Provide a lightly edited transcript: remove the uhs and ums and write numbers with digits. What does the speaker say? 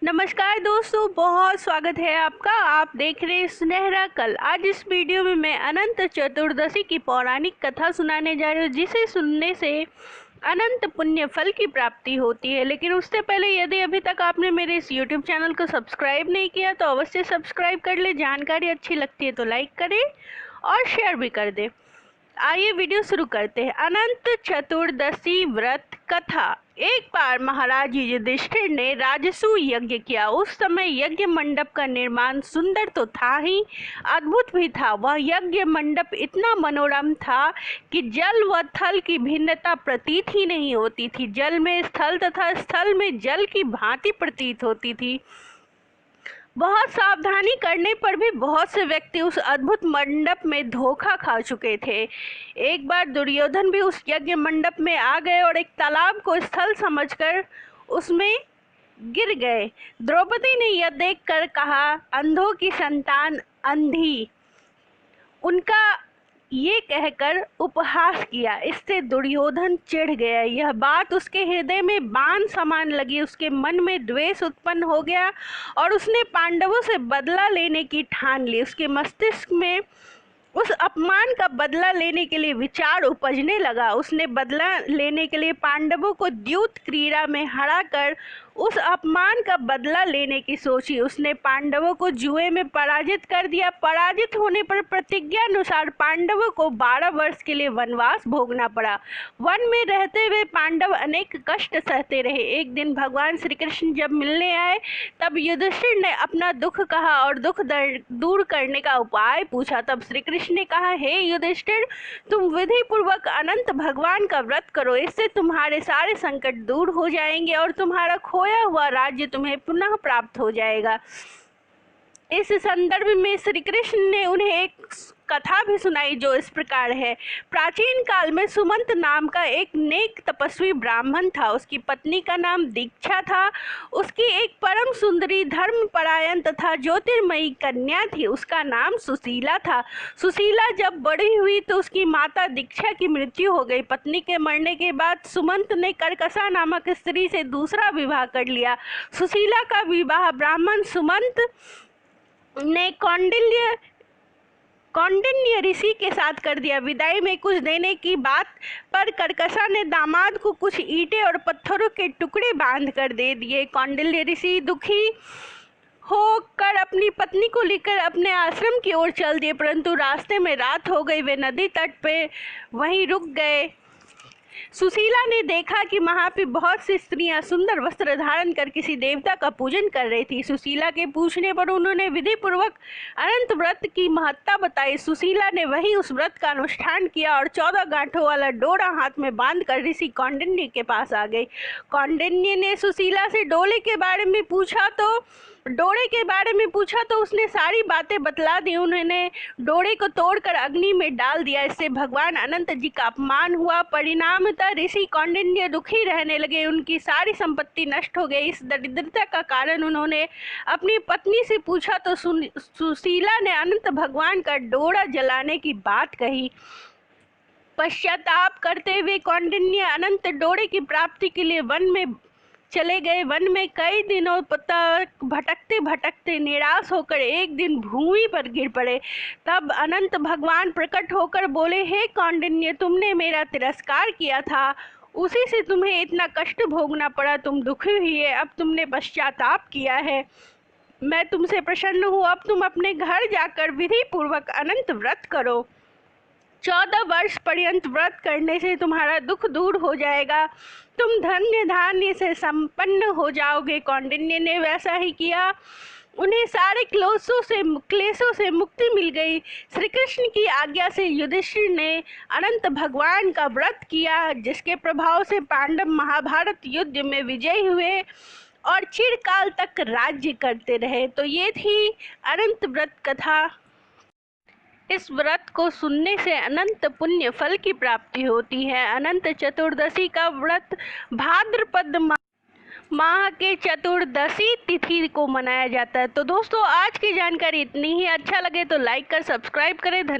नमस्कार दोस्तों, बहुत स्वागत है आपका। आप देख रहे हैं सुनहरा कल। आज इस वीडियो में मैं अनंत चतुर्दशी की पौराणिक कथा सुनाने जा रही हूँ, जिसे सुनने से अनंत पुण्य फल की प्राप्ति होती है। लेकिन उससे पहले यदि अभी तक आपने मेरे इस YouTube चैनल को सब्सक्राइब नहीं किया तो अवश्य सब्सक्राइब कर ले। जानकारी अच्छी लगती है तो लाइक करें और शेयर भी कर दें। आइए वीडियो शुरू करते हैं। अनंत चतुर्दशी व्रत कथा। एक बार महाराज युधिष्ठिर ने राजसु यज्ञ किया। उस समय यज्ञ मंडप का निर्माण सुंदर तो था ही, अद्भुत भी था। वह यज्ञ मंडप इतना मनोरम था कि जल व थल की भिन्नता प्रतीत ही नहीं होती थी। जल में स्थल तथा स्थल में जल की भांति प्रतीत होती थी। बहुत सावधानी करने पर भी बहुत से व्यक्ति उस अद्भुत मंडप में धोखा खा चुके थे। एक बार दुर्योधन भी उस यज्ञ मंडप में आ गए और एक तालाब को स्थल समझकर उसमें गिर गए। द्रौपदी ने यह देखकर कहा, अंधों की संतान अंधी। उनका ये कहकर उपहास किया। इससे दुर्योधन चिढ़ गया। यह बात उसके हृदय में बाण समान लगी। उसके मन में द्वेष उत्पन्न हो गया और उसने पांडवों से बदला लेने की ठान ली। उसके मस्तिष्क में उस अपमान का बदला लेने के लिए विचार उपजने लगा। उसने बदला लेने के लिए पांडवों को द्यूत क्रीड़ा में हराकर उस अपमान का बदला लेने की सोची। उसने पांडवों को जुए में पराजित कर दिया। पराजित होने पर प्रतिज्ञा अनुसार पांडवों को 12 वर्ष के लिए वनवास भोगना पड़ा। वन में रहते हुए पांडव अनेक कष्ट सहते रहे। एक दिन भगवान श्री कृष्ण जब मिलने आए तब युधिष्ठिर ने अपना दुख कहा और दुख दूर करने का उपाय पूछा। तब श्री कृष्ण ने कहा, हे युधिष्ठिर, तुम विधि पूर्वक अनंत भगवान का व्रत करो। इससे तुम्हारे सारे संकट दूर हो जाएंगे और तुम्हारा खोया हुआ राज्य तुम्हें पुनः प्राप्त हो जाएगा। इस संदर्भ में श्री कृष्ण ने उन्हें एक कथा भी सुनाई जो इस प्रकार है। प्राचीन काल में सुमंत नाम का एक नेक तपस्वी ब्राह्मण था। उसकी पत्नी का नाम दीक्षा था। उसकी एक परम सुंदरी, धर्मपरायण तथा ज्योतिर्मयी कन्या थी। उसका नाम सुशीला था। सुशीला जब बड़ी हुई तो उसकी माता दीक्षा की मृत्यु हो गई। पत्नी के मरने के बाद सुमंत ने कर्कशा नामक स्त्री से दूसरा विवाह कर लिया। सुशीला का विवाह ब्राह्मण सुमंत ने कौंडिन्य ऋषि के साथ कर दिया। विदाई में कुछ देने की बात पर कर्कशा ने दामाद को कुछ ईंटें और पत्थरों के टुकड़े बांध कर दे दिए। कौंडिन्य ऋषि दुखी होकर अपनी पत्नी को लेकर अपने आश्रम की ओर चल दिए, परंतु रास्ते में रात हो गई। वे नदी तट पे वहीं रुक गए। सुशीला ने देखा कि वहाँ पे बहुत सी स्त्रियां सुंदर वस्त्र धारण कर किसी देवता का पूजन कर रही थी। सुशीला के पूछने पर उन्होंने विधि पूर्वक अनंत व्रत की महत्ता बताई। सुशीला ने वही उस व्रत का अनुष्ठान किया और 14 गांठों वाला डोरा हाथ में बांध कर ऋषि कौंडिन्य के पास आ गई। कौंडिन्य ने सुशीला से डोरे के बारे में पूछा तो उसने सारी बातें बतला दी। उन्होंने डोरे को तोड़कर अग्नि में डाल दिया। इससे भगवान अनंत जी का अपमान हुआ। परिणामतः ऋषि कौंडिन्य दुखी रहने लगे। उनकी सारी संपत्ति नष्ट हो गई। इस दरिद्रता का कारण उन्होंने अपनी पत्नी से पूछा तो सुशीला ने अनंत भगवान का डोरा जलाने की बात कही। पश्चाताप करते हुए कौंडिन्य अनंत डोरे की प्राप्ति के लिए वन में चले गए। वन में कई दिनों तक भटकते भटकते निराश होकर एक दिन भूमि पर गिर पड़े। तब अनंत भगवान प्रकट होकर बोले, हे कौंडिन्य, तुमने मेरा तिरस्कार किया था, उसी से तुम्हें इतना कष्ट भोगना पड़ा। तुम दुखी हुई है, अब तुमने पश्चाताप किया है, मैं तुमसे प्रसन्न हूँ। अब तुम अपने घर जाकर विधि पूर्वक अनंत व्रत करो। 14 वर्ष पर्यंत व्रत करने से तुम्हारा दुख दूर हो जाएगा। तुम धन्य धान्य से संपन्न हो जाओगे। कौंडिन्य ने वैसा ही किया। उन्हें सारे क्लेशों से मुक्ति मिल गई। श्री कृष्ण की आज्ञा से युधिष्ठिर ने अनंत भगवान का व्रत किया, जिसके प्रभाव से पांडव महाभारत युद्ध में विजयी हुए और चिरकाल तक राज्य करते रहे। तो ये थी अनंत व्रत कथा। इस व्रत को सुनने से अनंत पुण्य फल की प्राप्ति होती है। अनंत चतुर्दशी का व्रत भाद्रपद माह के चतुर्दशी तिथि को मनाया जाता है। तो दोस्तों, आज की जानकारी इतनी ही। अच्छा लगे तो लाइक कर सब्सक्राइब करें। धन्यवाद।